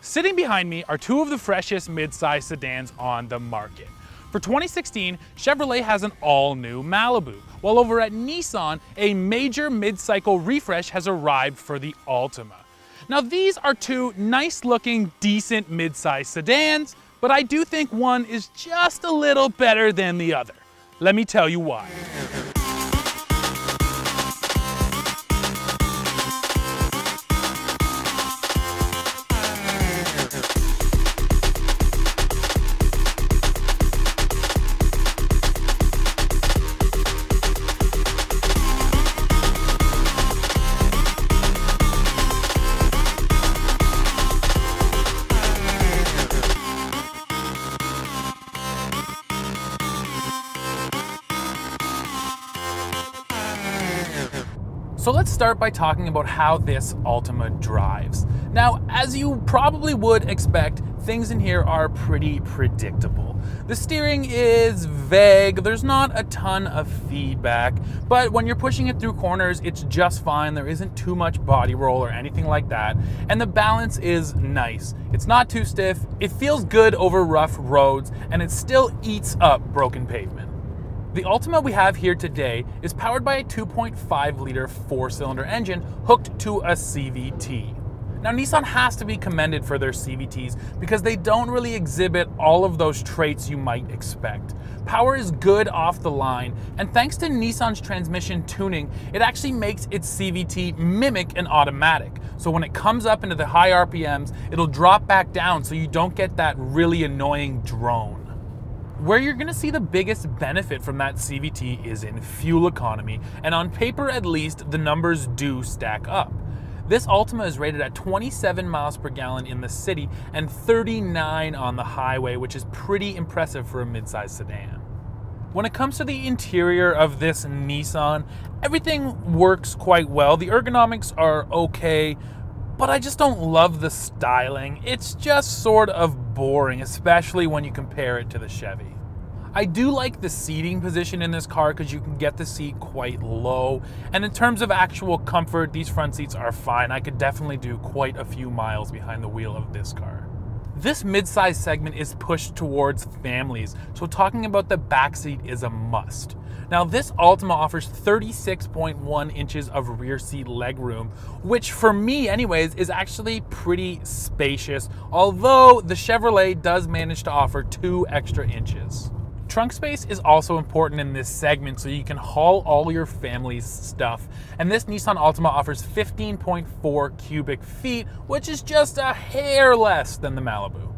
Sitting behind me are two of the freshest mid-size sedans on the market. For 2016, Chevrolet has an all-new Malibu, while over at Nissan, a major mid-cycle refresh has arrived for the Altima. Now these are two nice-looking, decent mid-size sedans, but I do think one is just a little better than the other. Let me tell you why. So let's start by talking about how this Altima drives. Now, as you probably would expect, things in here are pretty predictable. The steering is vague, there's not a ton of feedback, but when you're pushing it through corners, it's just fine. There isn't too much body roll or anything like that, and the balance is nice. It's not too stiff, it feels good over rough roads, and it still eats up broken pavement. The Altima we have here today is powered by a 2.5-liter 4-cylinder engine hooked to a CVT. Now Nissan has to be commended for their CVTs because they don't really exhibit all of those traits you might expect. Power is good off the line, and thanks to Nissan's transmission tuning, it actually makes its CVT mimic an automatic. So when it comes up into the high RPMs, it'll drop back down so you don't get that really annoying drone. Where you're gonna see the biggest benefit from that CVT is in fuel economy, and on paper at least, the numbers do stack up. This Altima is rated at 27 miles per gallon in the city and 39 on the highway, which is pretty impressive for a midsize sedan. When it comes to the interior of this Nissan, everything works quite well. The ergonomics are okay, but I just don't love the styling. It's just sort of boring, especially when you compare it to the Chevy. I do like the seating position in this car because you can get the seat quite low. And in terms of actual comfort, these front seats are fine. I could definitely do quite a few miles behind the wheel of this car. This mid-size segment is pushed towards families, so talking about the backseat is a must. Now this Altima offers 36.1 inches of rear seat legroom, which for me anyways is actually pretty spacious, although the Chevrolet does manage to offer 2 extra inches. Trunk space is also important in this segment so you can haul all your family's stuff, and this Nissan Altima offers 15.4 cubic feet, which is just a hair less than the Malibu.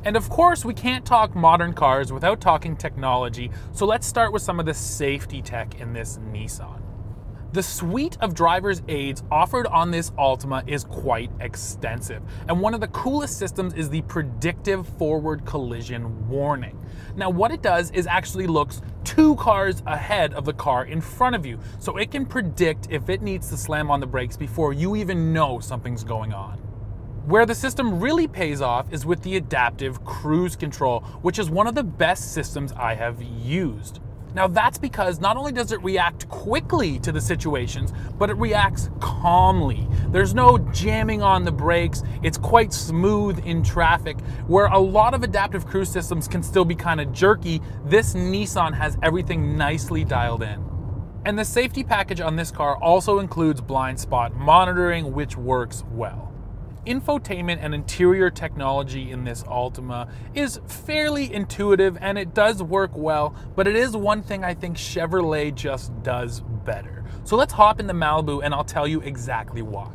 And of course, we can't talk modern cars without talking technology, so let's start with some of the safety tech in this Nissan. The suite of driver's aids offered on this Altima is quite extensive, and one of the coolest systems is the predictive forward collision warning. Now what it does is actually looks 2 cars ahead of the car in front of you, so it can predict if it needs to slam on the brakes before you even know something's going on. Where the system really pays off is with the adaptive cruise control, which is one of the best systems I have used. Now that's because not only does it react quickly to the situations, but it reacts calmly. There's no jamming on the brakes. It's quite smooth in traffic. Where a lot of adaptive cruise systems can still be kind of jerky, this Nissan has everything nicely dialed in. And the safety package on this car also includes blind spot monitoring, which works well. Infotainment and interior technology in this Altima is fairly intuitive and it does work well, but it is one thing I think Chevrolet just does better. So let's hop in the Malibu and I'll tell you exactly why.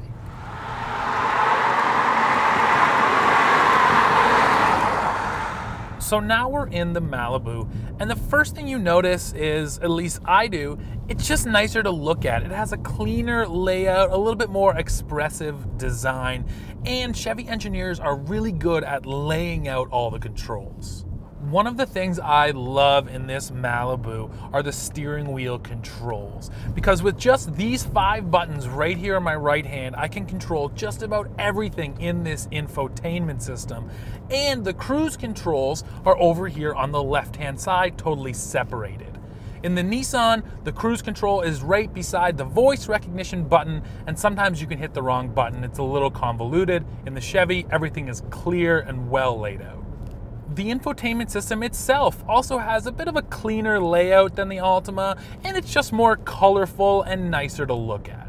So now we're in the Malibu, and the first thing you notice is, at least I do, it's just nicer to look at. It has a cleaner layout, a little bit more expressive design, and Chevy engineers are really good at laying out all the controls. One of the things I love in this Malibu are the steering wheel controls, because with just these 5 buttons right here on my right hand, I can control just about everything in this infotainment system, and the cruise controls are over here on the left hand side, totally separated. In the Nissan, the cruise control is right beside the voice recognition button, and sometimes you can hit the wrong button. It's a little convoluted. In the Chevy, everything is clear and well laid out. The infotainment system itself also has a bit of a cleaner layout than the Altima, and it's just more colorful and nicer to look at.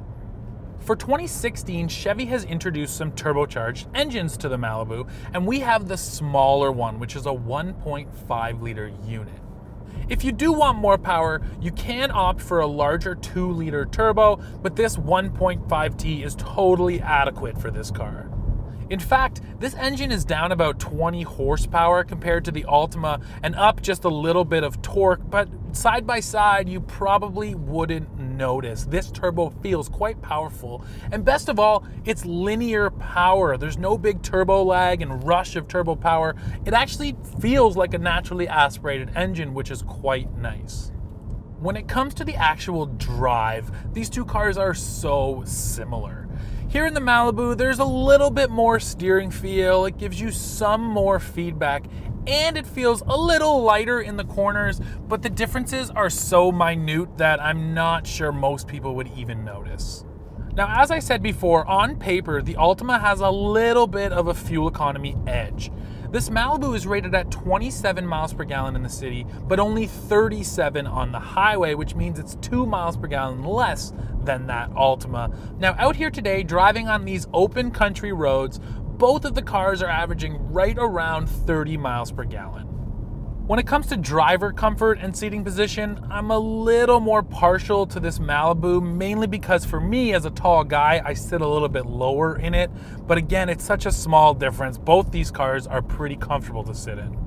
For 2016, Chevy has introduced some turbocharged engines to the Malibu, and we have the smaller one, which is a 1.5-liter unit. If you do want more power, you can opt for a larger 2-liter turbo, but this 1.5T is totally adequate for this car. In fact, this engine is down about 20 horsepower compared to the Altima and up just a little bit of torque, but side by side, you probably wouldn't notice. This turbo feels quite powerful, and best of all, it's linear power. There's no big turbo lag and rush of turbo power. It actually feels like a naturally aspirated engine, which is quite nice. When it comes to the actual drive, these two cars are so similar. Here in the Malibu, there's a little bit more steering feel, it gives you some more feedback, and it feels a little lighter in the corners, but the differences are so minute that I'm not sure most people would even notice. Now, as I said before, on paper, the Altima has a little bit of a fuel economy edge. This Malibu is rated at 27 miles per gallon in the city, but only 37 on the highway, which means it's 2 miles per gallon less than that Altima. Now, out here today, driving on these open country roads, both of the cars are averaging right around 30 miles per gallon. When it comes to driver comfort and seating position, I'm a little more partial to this Malibu, mainly because for me as a tall guy, I sit a little bit lower in it. But again, it's such a small difference. Both these cars are pretty comfortable to sit in.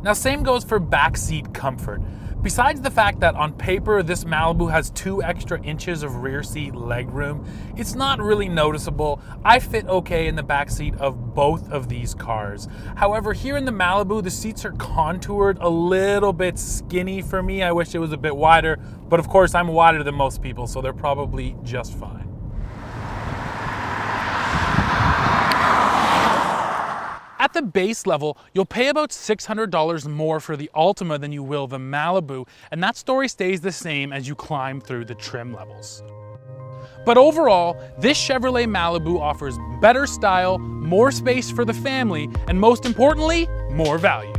Now, same goes for backseat comfort. Besides the fact that on paper this Malibu has 2 extra inches of rear seat legroom, it's not really noticeable. I fit okay in the backseat of both of these cars. However, here in the Malibu, the seats are contoured a little bit skinny for me. I wish it was a bit wider, but of course I'm wider than most people, so they're probably just fine. At the base level, you'll pay about $600 more for the Altima than you will the Malibu, and that story stays the same as you climb through the trim levels. But overall, this Chevrolet Malibu offers better style, more space for the family, and most importantly, more value.